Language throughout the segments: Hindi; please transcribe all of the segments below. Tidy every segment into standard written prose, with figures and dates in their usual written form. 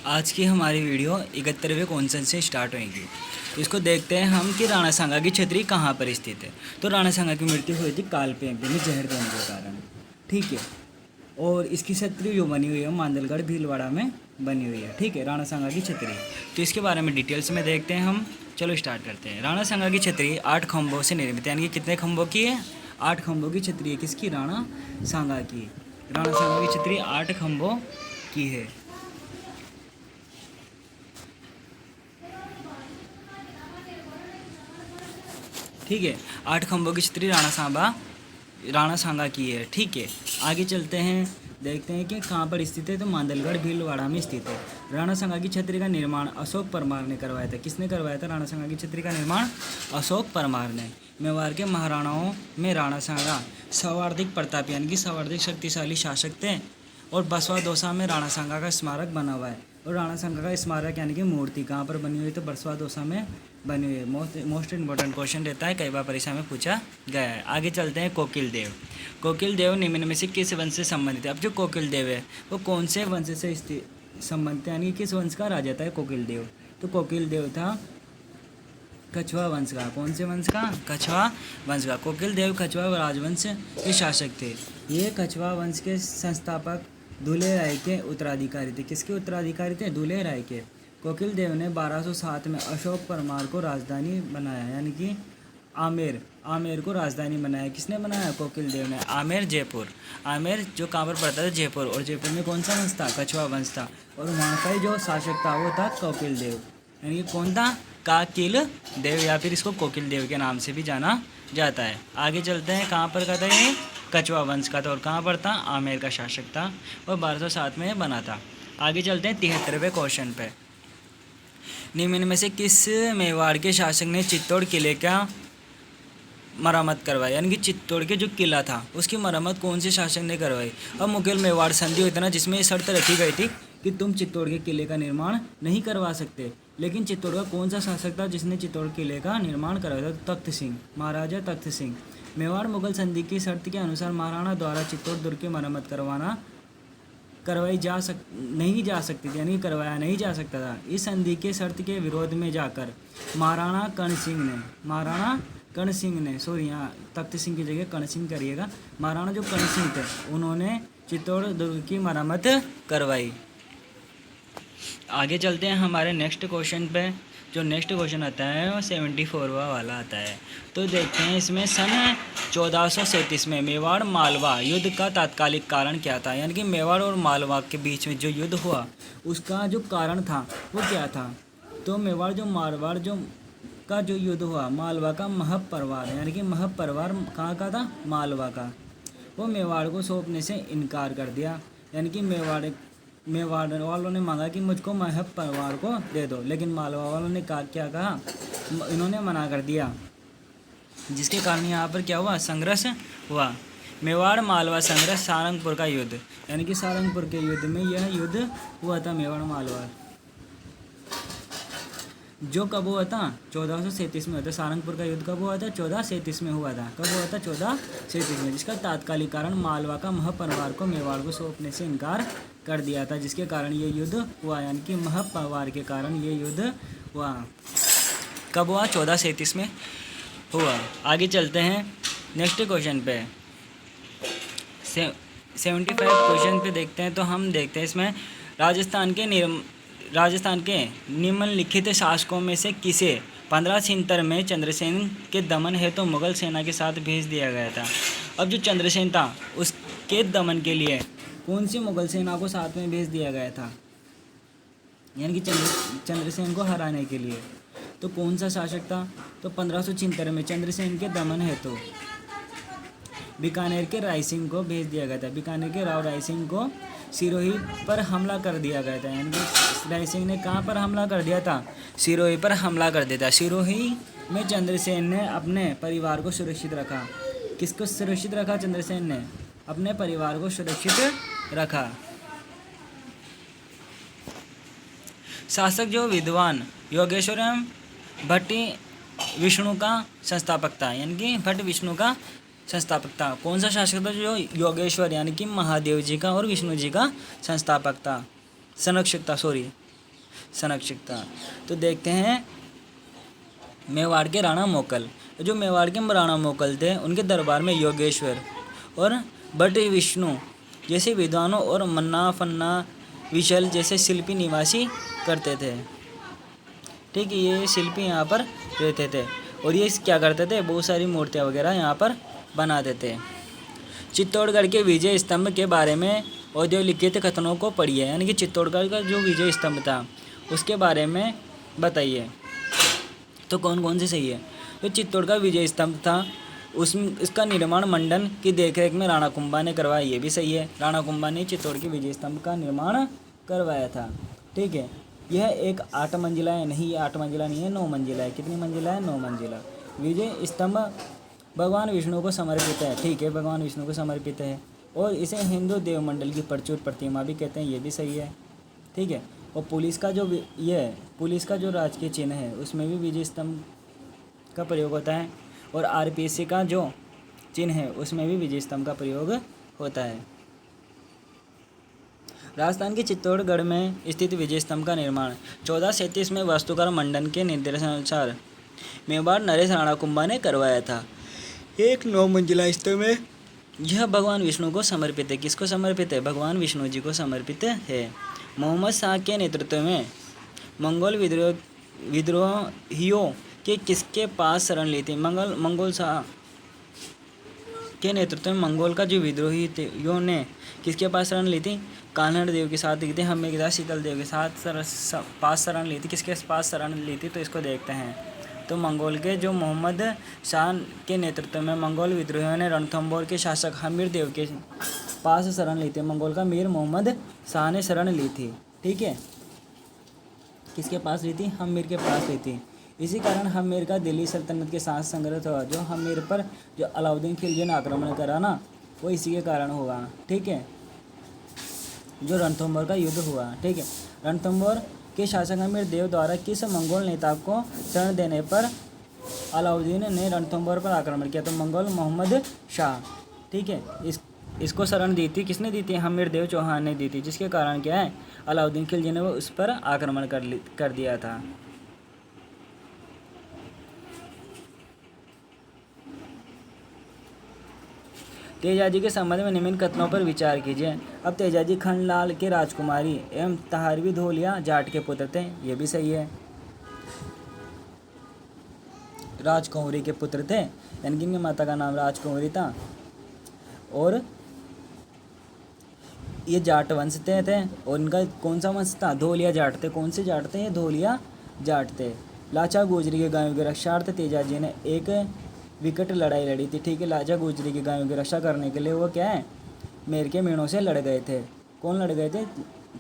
आज की हमारी वीडियो 71वें क्वेश्चन से स्टार्ट होगी। तो इसको देखते हैं हम कि राणा सांगा की छतरी कहाँ पर स्थित है। तो राणा सांगा की मृत्यु हुई थी कालपेंपी में जहर देने के कारण, ठीक है। और इसकी छतरी जो बनी हुई है मांदलगढ़ भीलवाड़ा में बनी हुई है, ठीक है, राणा सांगा की छतरी। तो इसके बारे में डिटेल्स में देखते हैं हम। चलो स्टार्ट करते हैं। राणा सांगा की छतरी 8 खंभों से निर्मित, यानी कि कितने खंभों की है? 8 खंभों की छतरी है। किसकी? राणा सांगा की। राणा सांगा की छतरी 8 खंभों की है। ठीक है, 8 खंभों की छतरी राणा सांगा की है, ठीक है। आगे चलते हैं, देखते हैं कि कहाँ पर स्थित है। तो मांदलगढ़ भीलवाड़ा में स्थित है। राणा सांगा की छतरी का निर्माण अशोक परमार ने करवाया था। किसने करवाया था राणा सांगा की छतरी का निर्माण? अशोक परमार ने। मेवाड़ के महाराणाओं में राणा सांगा सर्वाधिक प्रतापी, यानी कि सर्वाधिक शक्तिशाली शासक थे। और बसवा दौसा में राणा सांगा का स्मारक बना हुआ है। और राणा सांगा का स्मारक यानी कि मूर्ति कहाँ पर बनी हुई है? तो बसवा दौसा में बनी हुई है। मोस्ट इंपॉर्टेंट क्वेश्चन रहता है, कई बार परीक्षा में पूछा गया है। आगे चलते हैं। कोकिल देव। कोकिल देव निम्न में से किस वंश से संबंधित है? अब जो कोकिल देव है वो कौन से वंश से संबंधित है, यानी किस वंश का राजा था कोकिल देव? तो कोकिल देव था कछवा वंश का। कौन से वंश का? कछवा वंश का। कोकिल देव कछवा राजवंश के शासक थे। ये कछवा वंश के संस्थापक दूल्हे राय के उत्तराधिकारी थे। किसके उत्तराधिकारी थे? दूल्हे राय के। कोकिल देव ने 1207 में अशोक परमार को राजधानी बनाया, यानी कि आमेर को राजधानी बनाया। किसने बनाया? कोकिल देव ने। आमेर जयपुर। आमेर जो कहाँ पर पड़ता था? जयपुर। और जयपुर में कौन सा वंश था? कछवा वंश था। और वहाँ का जो शासक था वो था कोकिल देव, यानी कि कौन था? काकिल देव, या फिर इसको कोकिल देव के नाम से भी जाना जाता है। आगे चलते हैं। कहाँ पर का था ये? कछवा वंश का था। और कहाँ पर था? आमेर का शासक था और 1207 में बना था। आगे चलते हैं 73वें क्वेश्चन पे। निम्न में से किस मेवाड़ के शासक ने चित्तौड़ किले का मरम्मत करवाई? यानी कि चित्तौड़ के जो किला था उसकी मरम्मत कौन से शासक ने करवाई? अब मुगल मेवाड़ संधि हुई थी ना, जिसमें शर्त रखी गई थी कि तुम चित्तौड़ के किले का निर्माण नहीं करवा सकते। लेकिन चित्तौड़ का कौन सा शासक था जिसने चित्तौड़ किले का निर्माण करवाया था? तख्त सिंह, महाराजा तख्त सिंह। मेवाड़ मुगल संधि की शर्त के अनुसार महाराणा द्वारा चित्तौड़ दुर्ग की मरम्मत नहीं जा सकती थी, यानी करवाया नहीं जा सकता था। इस संधि के शर्त के विरोध में जाकर महाराणा कर्ण सिंह ने सॉरी, यहाँ तख्त सिंह की जगह कर्ण सिंह करिएगा। महाराणा जो कर्ण सिंह थे उन्होंने चित्तौड़ दुर्ग की मरम्मत करवाई। आगे चलते हैं हमारे नेक्स्ट क्वेश्चन पे। जो नेक्स्ट क्वेश्चन आता है वो 74वां वाला आता है। तो देखते हैं इसमें सन 1437 में मेवाड़ मालवा युद्ध का तात्कालिक कारण क्या था? यानी कि मेवाड़ और मालवा के बीच में जो युद्ध हुआ उसका जो कारण था वो क्या था? तो मेवाड़ जो मारवाड़ जो युद्ध हुआ, मालवा का महब परिवार, यानी कि महब परिवार कहाँ का था? मालवा का। वो मेवाड़ को सौंपने से इनकार कर दिया, यानी कि मेवाड़ वालों ने मांगा कि मुझको महब परिवार को दे दो, लेकिन मालवा वालों ने क्या कहा? इन्होंने मना कर दिया, जिसके कारण यहाँ पर क्या हुआ? संघर्ष हुआ। मेवाड़ मालवा संघर्ष, सारंगपुर का युद्ध, यानी कि सारंगपुर के युद्ध में यह युद्ध हुआ था मेवाड़ मालवा, जो कब हुआ था? 1437 में हुआ था। सारंगपुर का युद्ध कब हुआ था? 1437 में हुआ था। कब हुआ था? 1437 में। जिसका तात्कालिक कारण मालवा का महब परिवार को मेवाड़ को सौंपने से इनकार कर दिया था, जिसके कारण ये युद्ध हुआ, यानी कि महब परिवार के कारण ये युद्ध हुआ। कब हुआ? 1437 में हुआ। आगे चलते हैं नेक्स्ट क्वेश्चन पे। 75 क्वेश्चन पे देखते हैं। तो हम देखते हैं इसमें राजस्थान के निम्नलिखित शासकों में से किसे 1576 में चंद्रसेन के दमन हेतु तो मुगल सेना के साथ भेज दिया गया था? अब जो चंद्रसेन था उसके दमन के लिए कौन सी मुगल सेना को साथ में भेज दिया गया था? यानी कि चंद्रसेन को हराने के लिए। तो कौन सा शासक था? तो 1576 में चंद्रसेन के दमन हेतु बीकानेर के राय सिंह को भेज दिया गया था। बीकानेर के राव राय सिंह को सिरोही पर हमला कर दिया गया था, यानी कि राय सिंह ने कहाँ पर हमला कर दिया था? सिरोही पर हमला कर दिया था। सिरोही में चंद्रसेन ने अपने परिवार को सुरक्षित रखा। किसको सुरक्षित रखा? चंद्रसेन ने अपने परिवार को सुरक्षित रखा। शासक जो विद्वान योगेश्वर भट्टी विष्णु का संस्थापक था, यानी कि भट्ट विष्णु का संस्थापक था। कौन सा शासक था? जो योगेश्वर यानी कि महादेव जी का और विष्णु जी का संस्थापक था, संरक्षक था, संरक्षक था। तो देखते हैं मेवाड़ के राणा मोकल। जो मेवाड़ के राणा मोकल थे उनके दरबार में योगेश्वर और भट्ट विष्णु जैसे विद्वानों और मन्ना फन्ना विशल जैसे शिल्पी निवासी करते थे। ठीक है, ये शिल्पी यहाँ पर रहते थे और ये क्या करते थे, बहुत सारी मूर्तियाँ वगैरह यहाँ पर बनाते थे। चित्तौड़गढ़ के विजय स्तंभ के बारे में औद्योलिखित कथनों को पढ़िए, यानी कि चित्तौड़गढ़ का जो विजय स्तंभ था उसके बारे में बताइए। तो कौन कौन से सही है। तो चित्तौड़ का विजय स्तंभ था, इसका निर्माण मंडन की देखरेख में राणा कुंभा ने करवाया, ये भी सही है। राणा कुंभा ने चित्तौड़ के विजय स्तंभ का निर्माण करवाया था। ठीक है, यह एक 8 मंजिला है, नहीं ये 8 मंजिला नहीं है, 9 मंजिला है। कितनी मंजिला है, 9 मंजिला। विजय स्तंभ भगवान विष्णु को समर्पित है। ठीक है, भगवान विष्णु को समर्पित है और इसे हिंदू देव मंडल की प्रचुर प्रतिमा भी कहते हैं, ये भी सही है। ठीक है, और पुलिस का जो पुलिस का जो राजकीय चिन्ह है उसमें भी विजय स्तंभ का प्रयोग होता है और आरपीसी का जो चिन्ह है उसमें भी विजय स्तंभ का प्रयोग होता है। राजस्थान के चित्तौड़गढ़ में स्थित विजय स्तंभ का निर्माण 1437 में वास्तुकार मंडन के निर्देशानुसार मेवाड़ नरेश राणा कुंभा ने करवाया था। एक 9 मंजिला स्तंभ है। यह भगवान विष्णु को समर्पित है। किसको समर्पित है, भगवान विष्णु जी को समर्पित है। मोहम्मद शाह के नेतृत्व में मंगोल विद्रोहियों के किसके पास शरण ली थी। मंगोल शाह के नेतृत्व में मंगोल का जो विद्रोही थे ने किसके पास शरण ली थी, कान्हड़ देव के साथ ली थी, हमें के साथ शीतल देव के साथ पास शरण ली थी। किसके पास शरण ली थी, तो इसको देखते हैं। तो मंगोल के जो मोहम्मद शाह के नेतृत्व में मंगोल विद्रोहियों ने रणथंभौर के शासक हमीर देव के पास शरण ली थी। मंगोल का मीर मोहम्मद शाह ने शरण ली थी। ठीक है, किसके पास ली थी, हमीर के पास ली थी। इसी कारण हमीर का दिल्ली सल्तनत के साथ संघर्ष हुआ। जो हमीर पर जो अलाउद्दीन खिलजी ने आक्रमण करा ना, वो इसी के कारण हुआ। ठीक है, जो रणथंभौर का युद्ध हुआ। ठीक है, रणथंभौर के शासक हमीर देव द्वारा किस मंगोल नेता को शरण देने पर अलाउद्दीन ने रणथंभौर पर आक्रमण किया, तो मंगोल मोहम्मद शाह। ठीक है, इसको शरण दी थी, किसने दी थी, हमीर देव चौहान ने दी थी, जिसके कारण क्या है, अलाउद्दीन खिलजी ने वो उस पर आक्रमण कर दिया था। तेजाजी के संबंध में निम्न कथनों पर विचार कीजिए। अब तेजाजी खंडलाल के राजकुमारी एवं तहारवी धोलिया जाट के पुत्र थे, ये भी सही है। राजकुंवरी के पुत्र थे, यानी कि इनकी माता का नाम राजकुंवरी था और ये जाट वंश थे और इनका कौन सा वंश था, धोलिया जाट थे। कौन से जाट थे, ये धोलिया जाट थे। लाचा गुजरी के गायों के रक्षार्थ तेजाजी ने एक विकट लड़ाई लड़ी थी। ठीक है, लाचा गुजरी की गायों की रक्षा करने के लिए वो क्या है, मेर के मीणों से लड़ गए थे। कौन लड़ गए थे,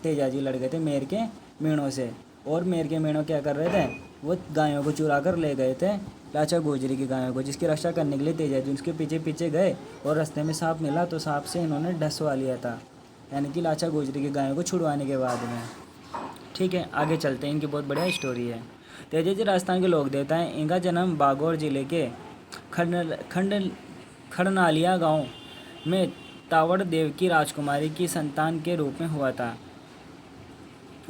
तेजाजी लड़ गए थे मेर के मीणों से। और मेर के मीणों क्या कर रहे थे, वो गायों को चुरा कर ले गए थे लाचा गुजरी की गायों को, जिसकी रक्षा करने के लिए तेजाजी उसके पीछे पीछे गए और रास्ते में सांप मिला तो सांप से इन्होंने ढसवा लिया था, यानी कि लाचा गुजरी की गायों को छुड़वाने के बाद में। ठीक है, आगे चलते हैं, इनकी बहुत बढ़िया स्टोरी है। तेजाजी राजस्थान के लोक देवता हैं। इनका जन्म बागौर जिले के खड़नालिया गांव में तावड़ देव की राजकुमारी की संतान के रूप में हुआ था,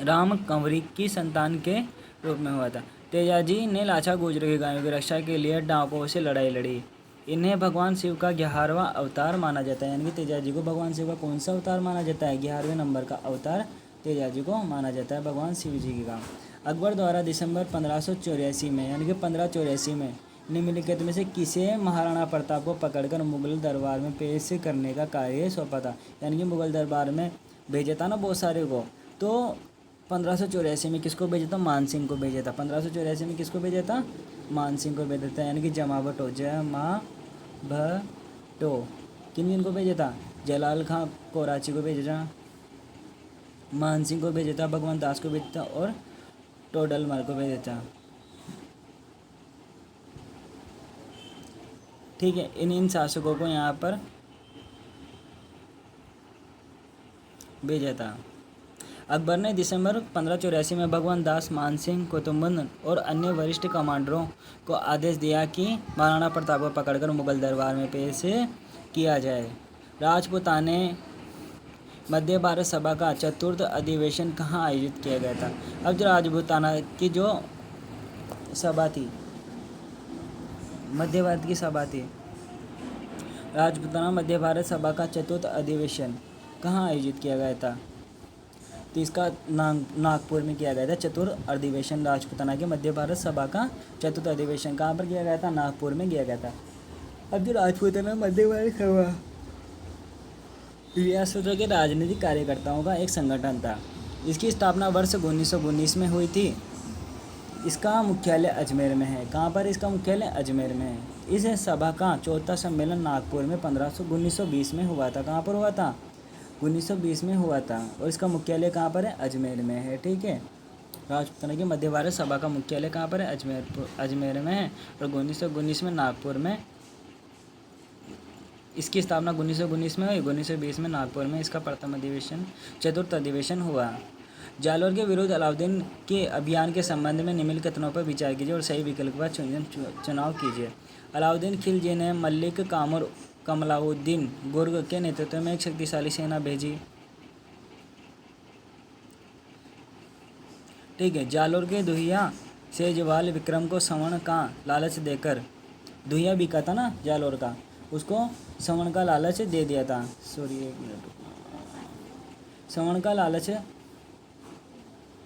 राम कंवरी की संतान के रूप में हुआ था। तेजाजी ने लाचा गुजरी की गायों की रक्षा के लिए डाकुओं से लड़ाई लड़ी। इन्हें भगवान शिव का 11वां अवतार माना जाता है, यानी कि तेजाजी को भगवान शिव का कौन सा अवतार माना जाता है, 11वें नंबर का अवतार तेजाजी को माना जाता है, भगवान शिव जी का। अकबर द्वारा दिसंबर 1584 में, यानी कि 1584 में निम्नलिखित में से किसे महाराणा प्रताप को पकड़कर मुगल दरबार में पेश करने का कार्य सौंपा था, यानी कि मुगल दरबार में भेजा था ना बहुत सारे को, तो 1584 में किसको भेजा था, मान सिंह को भेजा था। 1584 में किसको भेजा था, मान सिंह को भेजा था, यानी कि जमावटो किन को भेजा था, जलाल खां कोराची को भेजा था, मान सिंह को भेजा था, भगवंत दास को भेजा था और टोडरमल को भेजा था। ठीक है, इन शासकों को यहाँ पर भेजा था। अकबर ने दिसंबर 1584 में भगवंत दास, मान सिंह, कुतुबुद्दीन और अन्य वरिष्ठ कमांडरों को आदेश दिया कि महाराणा प्रताप को पकड़कर मुगल दरबार में पेश किया जाए। राजपूताने मध्य भारत सभा का चतुर्थ अधिवेशन कहाँ आयोजित किया गया था? अब जो राजपूताना की जो सभा थी, मध्य भारत की सभा थी, राजपूताना मध्य भारत सभा का चतुर्थ अधिवेशन कहाँ आयोजित किया गया था? तो इसका नागपुर में किया गया था। चतुर्थ अधिवेशन राजपूताना के मध्य भारत सभा का चतुर्थ अधिवेशन कहाँ पर किया गया था? नागपुर में किया गया था। अब जो राजपूताना मध्य भारत सभा रियासतों के राजनीतिक कार्यकर्ताओं का एक संगठन था। इसकी स्थापना वर्ष 1919 में हुई थी। इसका मुख्यालय अजमेर में है। कहाँ पर? इसका मुख्यालय अजमेर में है। इस सभा का चौथा सम्मेलन नागपुर में 1920 में हुआ था। कहाँ पर हुआ था? 1920 में हुआ था। और इसका मुख्यालय कहाँ पर है? अजमेर में है। ठीक है, राजपूताना की मध्य भारत सभा का मुख्यालय कहाँ पर है? अजमेर में है। और 1919 में नागपुर में इसकी स्थापना 1919 में हुई। 1920 में नागपुर में इसका प्रथम अधिवेशन चतुर्थ अधिवेशन हुआ। जालोर के विरुद्ध अलाउद्दीन के अभियान के संबंध में निम्नलिखित कथनों पर विचार कीजिए और सही विकल्प का चुनाव कीजिए। अलाउद्दीन खिलजी ने मलिक कामर कमलाउद्दीन गुर्ग के नेतृत्व में एक शक्तिशाली सेना भेजी। ठीक है, जालोर के दुहिया सेजवाल विक्रम को स्वर्ण का लालच देकर, दुहिया बिका था ना जालोर का, उसको स्वर्ण का लालच दे दिया था। सॉरी, एक मिनट, स्वर्ण का लालच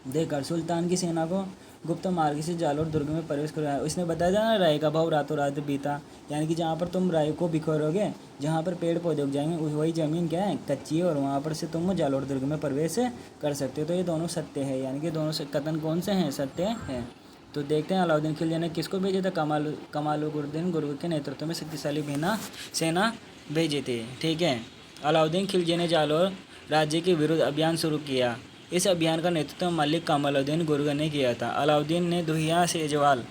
देकर सुल्तान की सेना को गुप्त मार्ग से जालोर दुर्ग में प्रवेश करवाया। उसने बताया था ना, राय का भाव रातों रात बीता, यानी कि जहाँ पर तुम राय को बिखरोगे, जहाँ पर पेड़ पौधे उग जाएंगे, वही ज़मीन क्या है? कच्ची है, और वहाँ पर से तुम जालोर दुर्ग में प्रवेश कर सकते हो। तो ये दोनों सत्य है, यानी कि दोनों से कथन कौन से हैं? सत्य हैं। तो देखते हैं अलाउद्दीन खिलजी ने किसको भेजे थे? कमालुद्दीन गुर्ग के नेतृत्व में शक्तिशाली सेना भेजी थी। ठीक है, अलाउद्दीन खिलजी ने जालोर राज्य के विरुद्ध अभियान शुरू किया। इस अभियान का नेतृत्व मलिक कमालुद्दीन गुर्ग ने किया था। अलाउद्दीन ने दुहिया सेजवाल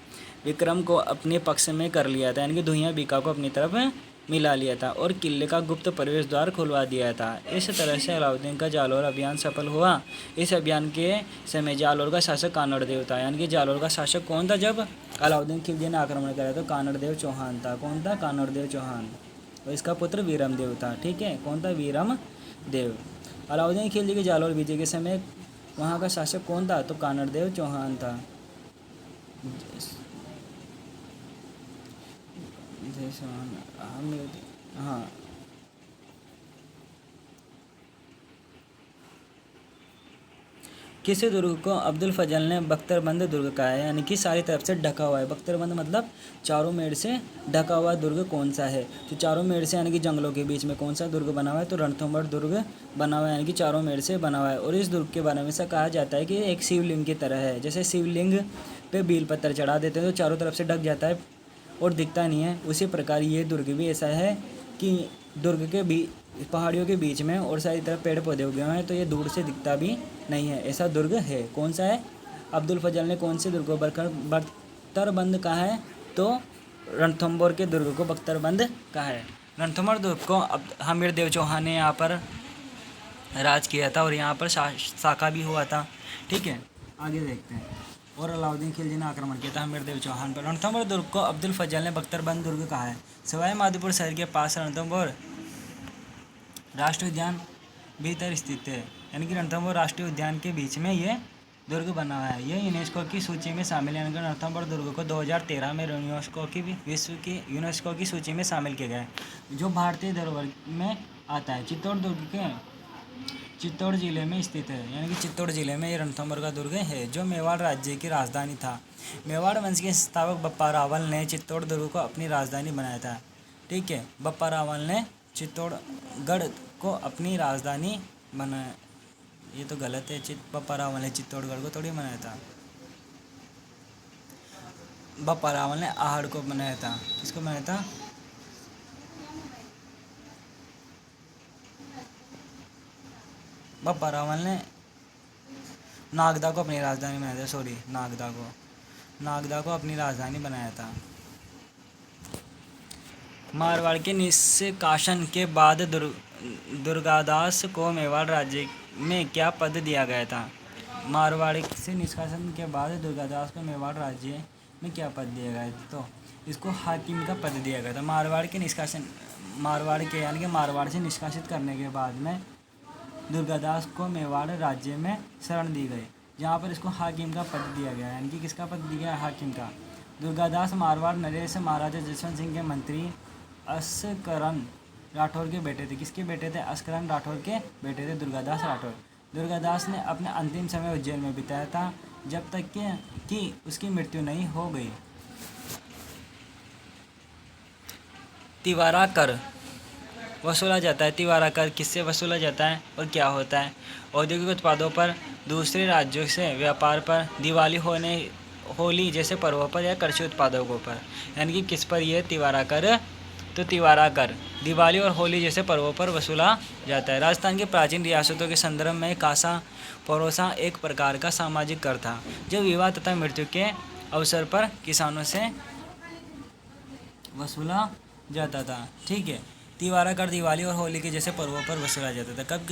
विक्रम को अपने पक्ष में कर लिया था, यानी कि दुहिया बीका को अपनी तरफ मिला लिया था और किले का गुप्त प्रवेश द्वार खुलवा दिया था। इस तरह से अलाउद्दीन का जालोर अभियान सफल हुआ। इस अभियान के समय जालोर का शासक कानड़देव था, यानी कि जालोर का शासक कौन था जब अलाउद्दीन खिलजी ने आक्रमण करा? तो कानड़देव चौहान था। कौन था? कानड़देव चौहान। और इसका पुत्र वीरमदेव था। ठीक है, कौन था? वीरमदेव। अलाउद्दीन खिलजी के जालोर विजय के समय वहाँ का शासक कौन था? तो कानड़देव चौहान था। हाँ, किस दुर्ग को अब्दुल फजल ने बख्तरबंद दुर्ग कहा है? यानी कि सारी तरफ से ढका हुआ है। बख्तरबंद मतलब चारों मेड़ से ढका हुआ दुर्ग कौन सा है? तो चारों मेड़ से यानी कि जंगलों के बीच में कौन सा दुर्ग बना हुआ है? तो रणथंभौर दुर्ग बना हुआ है, यानी कि चारों मेड़ से बना हुआ है। और इस दुर्ग के बारे में ऐसा कहा जाता है कि एक शिवलिंग की तरह है। जैसे शिवलिंग पे बेल पत्थर चढ़ा देते हैं तो चारों तरफ से ढक जाता है और दिखता नहीं है, उसी प्रकार ये दुर्ग भी ऐसा है कि दुर्ग के पहाड़ियों के बीच में और सारी तरफ पेड़ पौधे उगे हुए हैं, तो ये दूर से दिखता भी नहीं है। ऐसा दुर्ग है। कौन सा है? अब्दुल फजल ने कौन से दुर्ग को बख्तरबंद कहा है? तो रणथंभौर के दुर्ग को बख्तरबंद कहा है। रणथंभौर दुर्ग को हमीरदेव चौहान ने यहाँ पर राज किया था और यहाँ पर शाखा भी हुआ था। ठीक है, आगे देखते हैं। और अलाउद्दीन खिलजी ने आक्रमण किया था हमीरदेव चौहान पर। रणथंभौर दुर्ग को अब्दुल फजल ने बख्तरबंद दुर्ग कहा है। सवाई माधोपुर शहर के पास रणथंभौर राष्ट्रीय उद्यान भीतर स्थित है, यानी कि रणथंभौर राष्ट्रीय उद्यान के बीच में ये दुर्ग बना हुआ है। यह यूनेस्को की सूची में शामिल है, यानी कि रणथंभौर दुर्ग को 2013 में यूनेस्को की सूची में शामिल किया गया है, जो भारतीय धरोहर में आता है। चित्तौड़ दुर्ग के चित्तौड़ जिले में स्थित है, यानी कि चित्तौड़ जिले में ये रणथंभौर का दुर्ग है, जो मेवाड़ राज्य की राजधानी था। मेवाड़ वंश के संस्थापक बप्पा रावल ने चित्तौड़ दुर्ग को अपनी राजधानी बनाया था। ठीक है, बप्पा रावल ने चित्तौड़गढ़ को अपनी राजधानी बनाया। ये तो गलत है, बप्पा रावल ने चित्तौड़गढ़ को थोड़ी बनाया था। बप्पा रावल ने आहड़ को बनाया था। किसको बनाया था? बप्पा रावल ने नागदा को अपनी राजधानी बनाया था। सॉरी, नागदा को अपनी राजधानी बनाया था। मारवाड़ के निष्कासन के बाद दुर्गादास को मेवाड़ राज्य में क्या पद दिया गया था? मारवाड़ से निष्कासन के बाद दुर्गादास को मेवाड़ राज्य में क्या पद दिया गया था? तो इसको हाकिम का पद दिया गया था। मारवाड़ के यानी कि मारवाड़ से निष्कासित करने के बाद में दुर्गादास को मेवाड़ राज्य में शरण दी गई, जहाँ पर इसको हाकिम का पद दिया गया, यानी कि किसका पद दिया गया, हाकिम का। दुर्गादास मारवाड़ नरेश महाराजा जसवंत सिंह के मंत्री अस्करन राठौर के बेटे थे। किसके बेटे थे, अस्करन राठौर के बेटे थे दुर्गादास राठौर। दुर्गादास ने अपने अंतिम समय उज्जैन में बिताया था, जब तक कि उसकी मृत्यु नहीं हो गई। तिवारा कर वसूला जाता है। तिवारा कर किससे वसूला जाता है और क्या होता है? औद्योगिक उत्पादों पर, दूसरे राज्यों से व्यापार पर, दिवाली होली जैसे पर्वों पर या कृषि उत्पादकों पर। यानी कि किस पर यह तिवारा कर? तो तिवारा कर दिवाली और होली जैसे पर्वों पर वसूला जाता है। राजस्थान की प्राचीन रियासतों के संदर्भ में कासा परोसा एक प्रकार का सामाजिक कर था, जो विवाह तथा मृत्यु के अवसर पर किसानों से वसूला जाता था। ठीक है, तिवारा कर दिवाली और होली के जैसे पर्वों पर वसूला जाता था। कब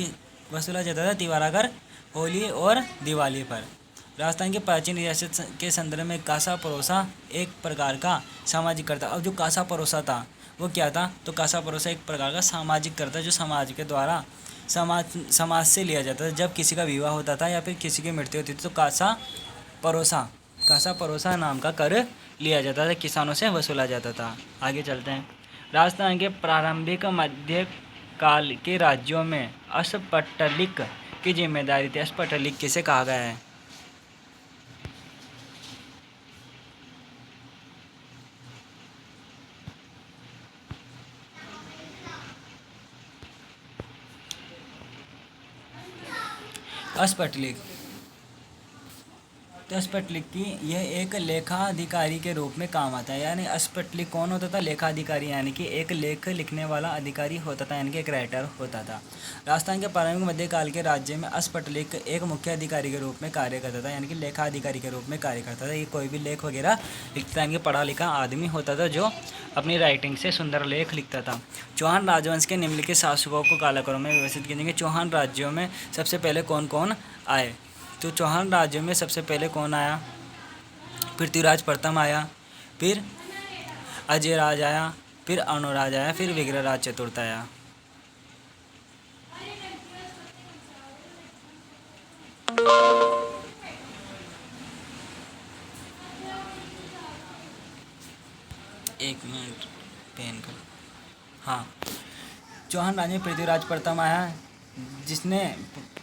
वसूला जाता था? तिवारा कर होली और दिवाली पर। राजस्थान के प्राचीन रियासत के संदर्भ में कासा परोसा एक प्रकार का सामाजिक कर था। अब जो कासा परोसा था वो क्या था? तो कासा परोसा एक प्रकार का सामाजिक कर था, जो समाज के द्वारा समाज से लिया जाता था। जब किसी का विवाह होता था या फिर किसी की मृत्यु होती थी तो कासा परोसा नाम का कर लिया जाता था, किसानों से वसूला जाता था। आगे चलते हैं। राजस्थान के प्रारंभिक मध्य काल के राज्यों में अस्पटलिक की जिम्मेदारी थी। अस्पटलिक किसे कहा गया है? अस्पटलिक तो अस्पटलिक की यह एक लेखाधिकारी के रूप में काम आता है। यानी अस्पटलिक कौन होता था? लेखाधिकारी, यानी कि एक लेख लिखने वाला अधिकारी होता था, यानी कि एक राइटर होता था। राजस्थान के प्रारंभिक मध्यकाल के राज्य में अस्पटलिक एक मुख्य अधिकारी के रूप में कार्य करता था, यानी कि लेखाधिकारी के रूप में कार्य करता था। ये कोई भी लेख वगैरह लिखता था, यानी कि पढ़ा लिखा आदमी होता था जो अपनी राइटिंग से सुंदर लेख लिखता था। चौहान राजवंश के निम्नलिखित शासकों को कालक्रम में व्यवस्थित किए जाएंगे। चौहान राज्यों में सबसे पहले कौन कौन आए? तो चौहान राज्य में सबसे पहले कौन आया? पृथ्वीराज प्रथम आया, फिर अजयराज आया, फिर अनुराज आया, फिर विग्रहराज चतुर्थ आया। एक मिनट पेन कर। हाँ, चौहान राज्य में पृथ्वीराज प्रथम आया, जिसने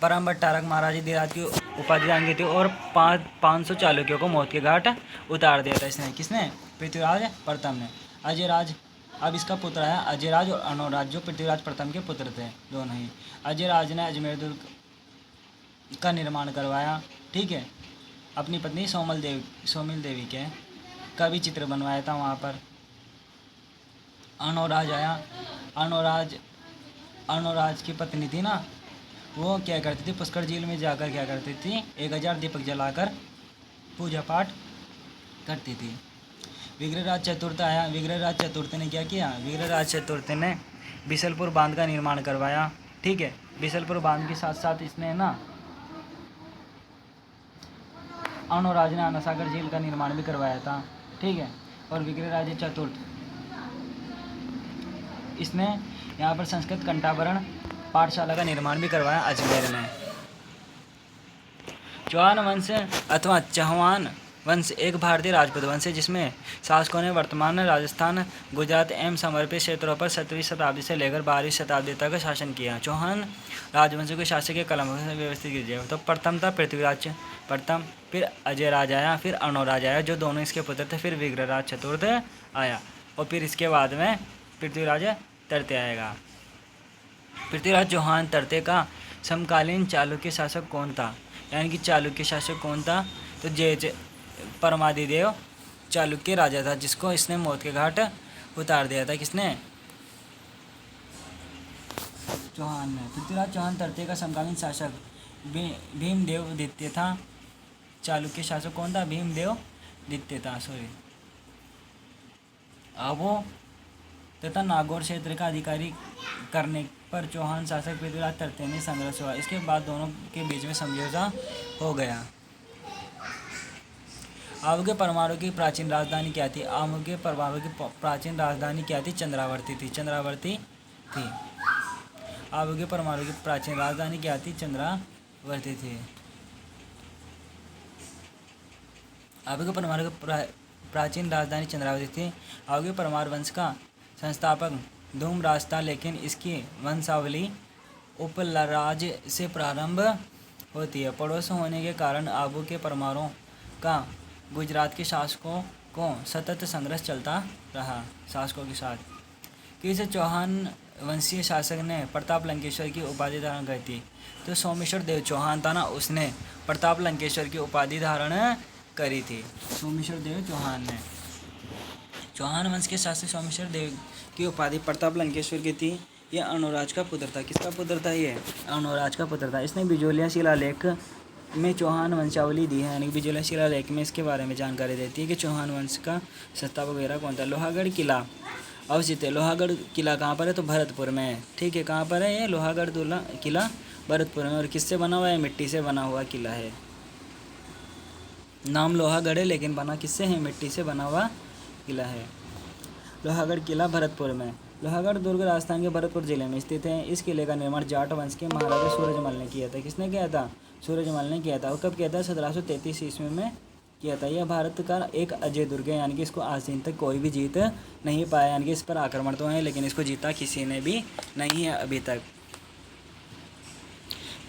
परम भट्टारक महाराज धीराज की उपाधि दान की थी और 500 चालुक्यों को मौत के घाट उतार दिया था। इसने किसने? पृथ्वीराज प्रथम ने। अजयराज, अब इसका पुत्र आया अजयराज और अनुराज, जो पृथ्वीराज प्रथम के पुत्र थे दोनों ही। अजयराज ने अजमेर दुर्ग का निर्माण करवाया, ठीक है, अपनी पत्नी सोमिल देवी के का भी चित्र बनवाया था वहाँ पर। अनुराज आया। अनुराज की पत्नी थी ना, वो क्या करती थी? पुष्कर झील में जाकर क्या करती थी? 1000 दीपक जलाकर पूजा पाठ करती थी। विग्रहराज चतुर्थ आया। विग्रहराज चतुर्थ ने क्या किया? विग्रहराज चतुर्थ ने बिसलपुर बांध का निर्माण करवाया, ठीक है। बिसलपुर बांध के साथ साथ इसने ना अनुराज ने आनासागर झील का निर्माण भी करवाया था, ठीक है। और विग्रहराज चतुर्थ इसने यहाँ पर संस्कृत कंठाभरण पाठशाला का निर्माण भी करवाया अजमेर में। चौहान वंश अथवा चौहान वंश एक भारतीय राजपूत वंश है, जिसमें शासकों ने वर्तमान राजस्थान, गुजरात एवं समर्पित क्षेत्रों पर 7वीं शताब्दी से लेकर 12वीं शताब्दी तक शासन किया। चौहान राजवंश के शासक के कलम से व्यवस्थित कीजिए। तो प्रथम था पृथ्वीराज प्रथम, फिर अजयराज आया, फिर अनुराज आया, जो दोनों इसके पुत्र थे, फिर विग्रहराज चतुर्थ आया, और फिर इसके बाद में पृथ्वीराज तृतीय आएगा। पृथ्वीराज चौहान तृतीय का समकालीन चालुक्य शासक कौन था? यानी कि चालुक्य शासक कौन था? तो जय परमादिदेव चालुक्य राजा था, जिसको इसने मौत के घाट उतार दिया था। किसने? चौहान ने। पृथ्वीराज चौहान तृतीय का समकालीन शासक भीमदेव द्वितीय था। चालुक्य शासक कौन था? भीमदेव द्वितीय था, सॉरी। आबो तथा नागौर क्षेत्र का अधिकारी करने पर चौहान शासक पृथ्वीराज तृतीय ने संघर्ष हुआ। इसके बाद दोनों के बीच में समझौता हो गया। आबू के परमाणु की प्राचीन राजधानी क्या थी? आबू के परमाणु की प्राचीन राजधानी क्या थी? चंद्रावर्ती थी। आबू के परमाणु की प्राचीन राजधानी क्या थी? चंद्रावती थी। आबू के परमाणु की प्राचीन राजधानी चंद्रावती थी। आबू के परमार वंश का संस्थापक धूमराज था, लेकिन इसकी वंशावली उपलराज से प्रारंभ होती है। पड़ोस होने के कारण आबू के परमारों का गुजरात के शासकों को सतत संघर्ष चलता रहा शासकों के साथ। किस चौहान वंशीय शासक ने प्रताप लंकेश्वर की उपाधि धारण की थी? तो सोमेश्वर देव चौहान था ना, उसने प्रताप लंकेश्वर की उपाधि धारण करी थी। सोमेश्वर देव चौहान ने। चौहान वंश के शासक सोमेश्वर देव की उपाधि प्रताप लंकेश्वर की थी। यह अनुराज का पुत्र था। किसका पुत्र था? ये अनुराज का पुत्र था। इसने बिजोलिया शिलालेख में चौहान वंशावली दी है, यानी कि बिजोलिया शिलालेख में इसके बारे में जानकारी देती है कि चौहान वंश का संस्थापक वगैरह कौन था। लोहागढ़ किला अवस्थित है। लोहागढ़ किला कहाँ पर है? तो भरतपुर में है। ठीक है, कहाँ पर है ये लोहागढ़ किला? भरतपुर में। और किससे बना हुआ है? मिट्टी से बना हुआ किला है। नाम लोहागढ़ है, लेकिन बना किससे है? मिट्टी से बना हुआ किला है। लोहागढ़ किला भरतपुर में। लोहागढ़ दुर्ग राजस्थान के भरतपुर जिले में स्थित है। इस किले का निर्माण जाट वंश के महाराजा सूरजमल ने किया था। किसने किया था? सूरजमल ने किया था। और कब किया था? 1733 ईस्वी में किया था। यह भारत का एक अजय दुर्ग है, यानी कि इसको आज दिन तक कोई भी जीत नहीं पाया, यानी कि इस पर आक्रमण तो है लेकिन इसको जीता किसी ने भी नहीं है अभी तक।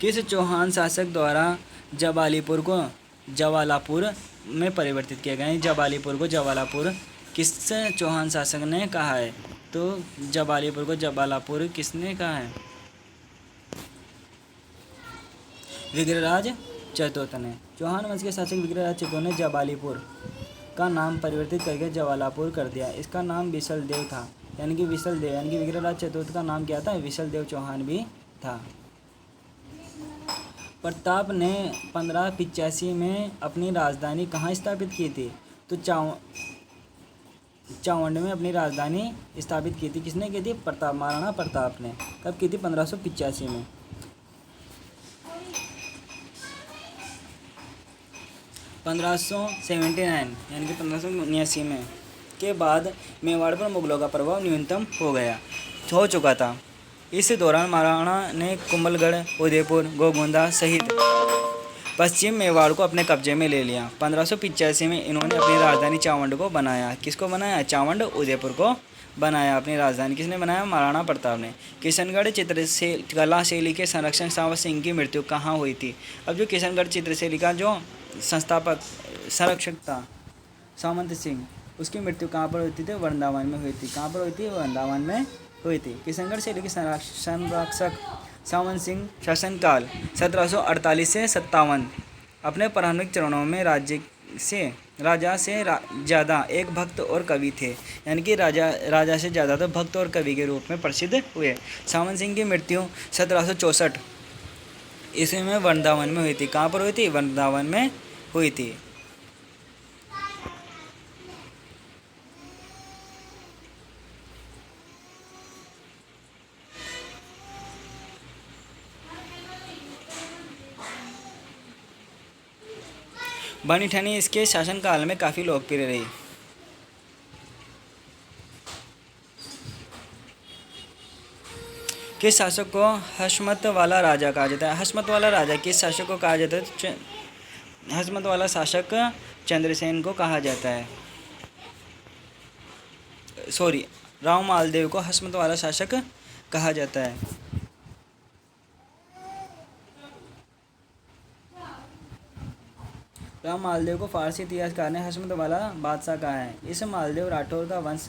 किस चौहान शासक द्वारा जबालीपुर को जवालापुर में परिवर्तित किया गया है? जबालीपुर को जवालापुर किस चौहान शासक ने कहा है? तो जबालीपुर को जबालापुर किसने कहा है? विग्रहराज चतुर्थ ने। चौहान वंश के शासक विग्रहराज चतुर्थ ने जबालीपुर का नाम परिवर्तित करके जवालापुर कर दिया। इसका नाम विशल देव था, यानी कि विशल देव, यानी कि विग्रहराज चतुर्थ का नाम क्या था? विशल देव चौहान भी था। प्रताप ने 1585 में अपनी राजधानी कहाँ स्थापित की थी? तो चावंड में अपनी राजधानी स्थापित की थी। किसने की थी? प्रताप, महाराणा प्रताप ने। कब की थी? 1585 में। 1579 यानी कि 1579 में के बाद मेवाड़ पर मुगलों का प्रभाव न्यूनतम हो चुका था। इस दौरान महाराणा ने कुंभलगढ़, उदयपुर, गोगोंदा सहित पश्चिम मेवाड़ को अपने कब्जे में ले लिया। 1585 में इन्होंने अपनी राजधानी चावंड को बनाया। किसको बनाया? चावंड, उदयपुर को बनाया अपनी राजधानी। किसने बनाया? महाराणा प्रताप ने। किशनगढ़ चित्रकला शैली के संरक्षक सावंत सिंह की मृत्यु कहाँ हुई थी? अब जो किशनगढ़ चित्रशैली का जो संस्थापक संरक्षक था सावंत सिंह, उसकी मृत्यु कहाँ पर हुई थी? वृंदावन में हुई थी। कहाँ पर हुई थी? वृंदावन में हुई थी। किशनगढ़ शैली के संरक्षक सावंत सिंह शासनकाल 1748 से 57 अपने प्रारंभिक चरणों में राजा से ज़्यादा एक भक्त और कवि थे, यानी कि राजा से ज़्यादा तो भक्त और कवि के रूप में प्रसिद्ध हुए। सावंत सिंह की मृत्यु 1764 ईस्वी में वृंदावन में हुई थी। कहाँ पर हुई थी? वृंदावन में हुई थी। बनी ठनी इसके शासनकाल में काफ़ी लोकप्रिय रही। किस शासक को हशमत वाला राजा कहा जाता है? हशमत वाला राजा किस शासक को कहा जाता है? हशमत वाला शासक चंद्रसेन को कहा जाता है। राव मालदेव को हशमत वाला शासक कहा जाता है। राव मालदेव को फारसी इतिहासकार ने हशमत वाला बादशाह कहा है। इस मालदेव राठौर का वंश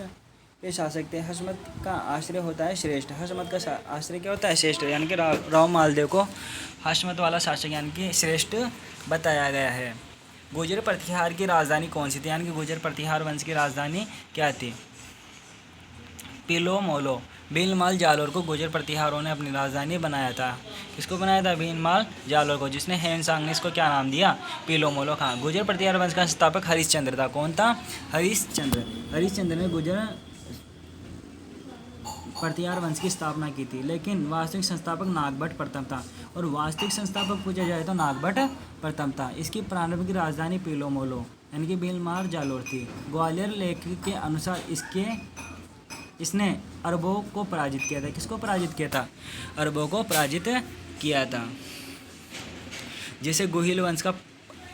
के शासक थे। हशमत का आश्रय होता है श्रेष्ठ। हशमत का आश्रय क्या होता है? श्रेष्ठ, यानी कि राव मालदेव को हशमत वाला शासक यानी कि श्रेष्ठ बताया गया है। गुर्जर प्रतिहार की राजधानी कौन सी थी? यानी कि गुर्जर प्रतिहार वंश की राजधानी क्या थी? पिलोमोलो। भीलमाल जालोर को गुर्जर प्रतिहारों ने अपनी राजधानी बनाया था। किसको बनाया था? भीलमाल जालोर को, जिसने हेमसांग ने इसको क्या नाम दिया? पिलोमोलो खां। गुर्जर प्रतिहार वंश का संस्थापक हरिश्चंद्र था। कौन था? हरिश्चंद्र ने गुर्जर प्रतिहार वंश की स्थापना की थी, लेकिन वास्तविक संस्थापक नागभट्ट प्रथम था। और वास्तविक संस्थापक पूछा जाए तो नागभट्ट प्रथम था। इसकी प्रारंभिक राजधानी पिलोमोलो यानी कि भीलमाल जालोर थी। ग्वालियर लेख के अनुसार इसके इसने अरबों को पराजित किया था। किसको पराजित किया था? अरबों को पराजित किया था। जिसे गुहिल वंश का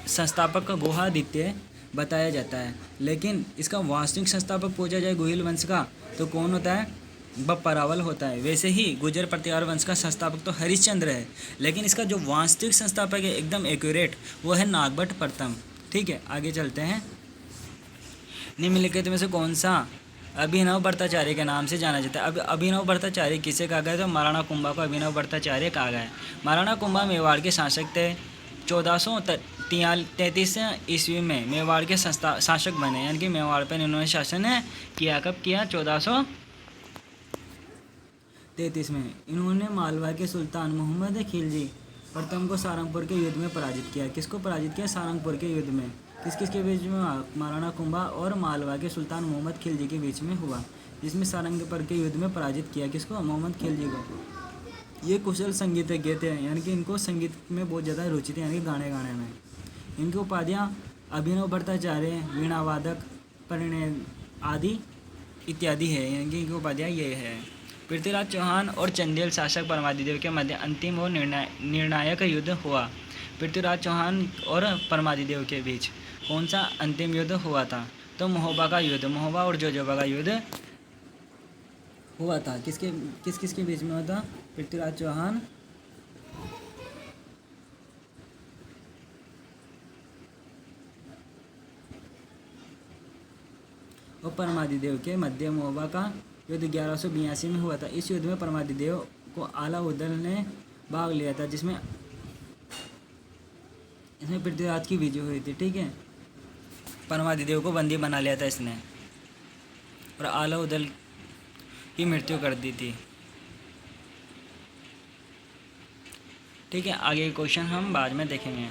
संस्थापक गुहादित्य बताया जाता है, लेकिन इसका वास्तविक संस्थापक पूछा जाए गुहिल वंश का तो कौन होता है? बप्परावल होता है। वैसे ही गुर्जर प्रतिहार वंश का संस्थापक तो हरिश्चंद्र है, लेकिन इसका जो वास्तविक संस्थापक है एकदम एक्यूरेट वो है नागभट्ट प्रथम। ठीक है, आगे चलते हैं। निम्नलिखित में से कौन सा अभिनव भट्टाचार्य के नाम से जाना जाता है? अब अभिनव भट्टाचार्य किसे कहा गया? तो महाराणा कुंभा को अभिनव भट्टाचार्य कहा गया है। महाराणा कुंभा मेवाड़ के शासक थे। 1433 ईस्वी में मेवाड़ के शासक बने, यानी कि मेवाड़ पर इन्होंने शासन किया। कब किया? 1433 में। इन्होंने मालवा के सुल्तान मोहम्मद खिलजी प्रथम को सारंगपुर के युद्ध में पराजित किया। किसको पराजित किया? सारंगपुर के युद्ध में। किस किस के बीच में? महाराणा कुंभा और मालवा के सुल्तान मोहम्मद खिलजी के बीच में हुआ, जिसमें सारंगपुर के युद्ध में पराजित किया। किसको? मोहम्मद खिलजी को। ये कुशल संगीतज्ञ थे, यानी कि इनको संगीत में बहुत ज़्यादा रुचि थी, यानी कि गाने गाने में। इनकी उपाधियाँ अभिनव भट्टाचार्य, वीणा वादक, परिणय आदि इत्यादि है, यानी कि इनकी उपाधियाँ ये है। पृथ्वीराज चौहान और चंदेल शासक परमादिदेव के मध्य अंतिम और निर्णायक युद्ध हुआ। पृथ्वीराज चौहान और परमादिदेव के बीच कौन सा अंतिम युद्ध हुआ था? तो महोबा का युद्ध, महोबा और जोजोबा का युद्ध हुआ था। किस किसके बीच में हुआ था? पृथ्वीराज चौहान और परमादिदेव के मध्य महोबा का युद्ध 1182 में हुआ था। इस युद्ध में परमादिदेव को अलाउद्दीन ने भाग लिया था, जिसमें पृथ्वीराज की विजय हुई थी। ठीक है, परमादिदेव को बंदी बना लिया था इसने और अलाउद्दीन की मृत्यु कर दी थी। ठीक है, आगे क्वेश्चन हम बाद में देखेंगे।